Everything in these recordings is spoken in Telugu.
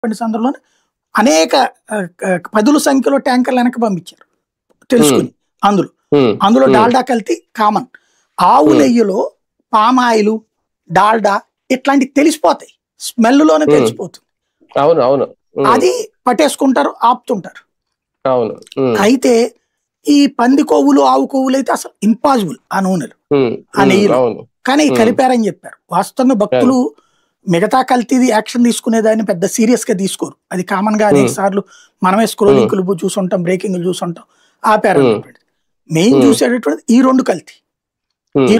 సందర్భంలో అనేక పదుల సంఖ్యలో ట్యాంకర్లు వెనక్కి పంపించారు తెలుసుకుని. అందులో డాల్డా కల్తీ కామన్. ఆవు నెయ్యిలో పామాయిలు డాల్డా ఇట్లాంటివి తెలిసిపోతాయి, స్మెల్లోనే తెలిసిపోతుంది. అది పట్టేసుకుంటారు, ఆపుతుంటారు. అయితే ఈ పంది కొవ్వులు ఆవు కొవ్వులు అయితే అసలు ఇంపాసిబుల్ ఆ నూనెలు ఆ నెయ్యిలో, కానీ కలిపారని చెప్పారు. వాస్తవంగా భక్తులు మిగతా కల్తీది యాక్షన్ తీసుకునేదాన్ని పెద్ద సీరియస్ గా తీసుకోరు. అది కామన్ గా అనేక సార్లు మనమే స్క్రోలింగ్లు చూసుంటాం, బ్రేకింగ్లు చూసుంటాం, ఆపారు. మెయిన్ చూసేటటువంటి ఈ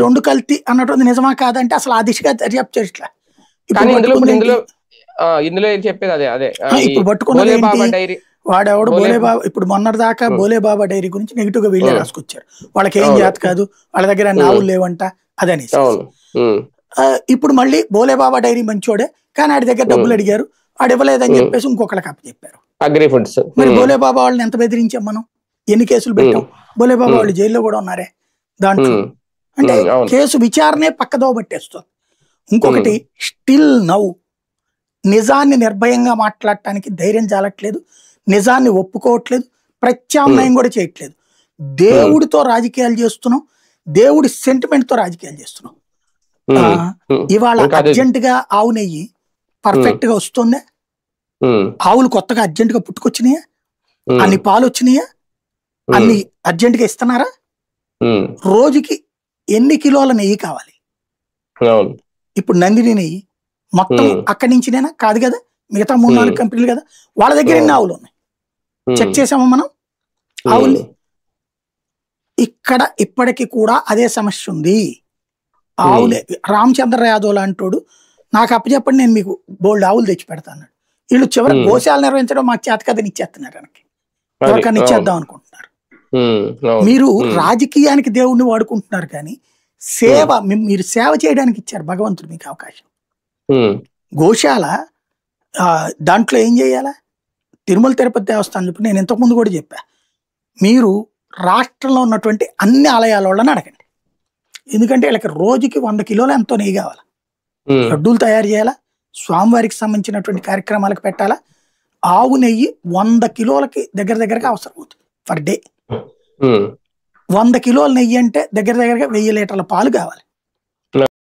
రెండు కల్తీ అన్నటువంటి నిజమా కాదంటే అసలు ఆ దిశగా దర్యాప్తు చేయట్లా. ఇప్పుడు పట్టుకున్నది వాడెవడు బోలేబాబా, ఇప్పుడు మొన్నటిదాకా బోలేబాబా డైరీ గురించి నెగిటివ్ గా వీళ్ళే రాసుకొచ్చారు. వాళ్ళకి ఏం జాత కాదు, వాళ్ళ దగ్గర నావులు లేవంట అదనేసి. ఇప్పుడు మళ్ళీ బోలేబాబా డైరీ మంచోడే కానీ ఆడి దగ్గర డబ్బులు అడిగారు, ఆడు ఇవ్వలేదని చెప్పేసి ఇంకొకళ్ళకి అప్పచెప్పారు. మరి బోలేబాబా వాళ్ళని ఎంత బెదిరించాం మనం, ఎన్ని కేసులు పెట్టాం? బోలేబాబా వాళ్ళు జైల్లో కూడా ఉన్నారే దాంట్లో. అంటే కేసు విచారణే పక్కదో పట్టేస్తుంది. ఇంకొకటి స్టిల్ నౌ నిజాన్ని నిర్భయంగా మాట్లాడటానికి ధైర్యం చాలట్లేదు, నిజాన్ని ఒప్పుకోవట్లేదు, ప్రత్యామ్నాయం కూడా చేయట్లేదు. దేవుడితో రాజకీయాలు చేస్తున్నాం, దేవుడి సెంటిమెంట్ తో రాజకీయాలు చేస్తున్నాం. ఇవాళ అర్జెంట్ గా ఆవు నెయ్యి పర్ఫెక్ట్ గా వస్తుందా? ఆవులు కొత్తగా అర్జెంట్ గా పుట్టుకొచ్చినాయా? అన్ని పాలు వచ్చినాయా? అన్ని అర్జెంట్ గా ఇస్తున్నారా? రోజుకి ఎన్ని కిలోల నెయ్యి కావాలి? ఇప్పుడు నందిని నెయ్యి మొత్తం అక్కడి నుంచినేనా? కాదు కదా, మిగతా 3-4 కంపెనీలు కదా, వాళ్ళ దగ్గర ఎన్ని ఆవులు ఉన్నాయి చెక్ చేసామా మనం ఆవుల్ని? ఇక్కడ ఇప్పటికీ కూడా అదే సమస్య ఉంది. ఆవులే రామచంద్ర యాదవ్ లాంటోడు నాకు అప్పచెప్పండి, నేను మీకు బోల్డ్ ఆవులు తెచ్చి పెడతాను. వీళ్ళు చివరి గోశాలు నిర్వహించడం మాకు చేత కదని ఇచ్చేస్తున్నారు, వెనక్కి ఎవరికన్నా ఇచ్చేద్దాం అనుకుంటున్నారు. మీరు రాజకీయానికి దేవుణ్ణి వాడుకుంటున్నారు కానీ మీరు సేవ చేయడానికి ఇచ్చారు భగవంతుడు మీకు అవకాశం. గోశాల దాంట్లో ఏం చేయాలా? తిరుమల తిరుపతి దేవస్థానం చెప్పి నేను ఇంతకుముందు కూడా చెప్పా, మీరు రాష్ట్రంలో ఉన్నటువంటి అన్ని ఆలయాల వాళ్ళని అడగండి. ఎందుకంటే వీళ్ళకి రోజుకి 100 కిలోలు ఎంతో నెయ్యి కావాలా, లడ్డూలు తయారు చేయాలా, స్వామివారికి సంబంధించినటువంటి కార్యక్రమాలకు పెట్టాలా. ఆవు నెయ్యి 100 కిలోలకి దగ్గరగా అవసరం అవుతుంది పర్ డే. 100 కిలోల నెయ్యి అంటే దగ్గరగా 1000 లీటర్ల పాలు కావాలి.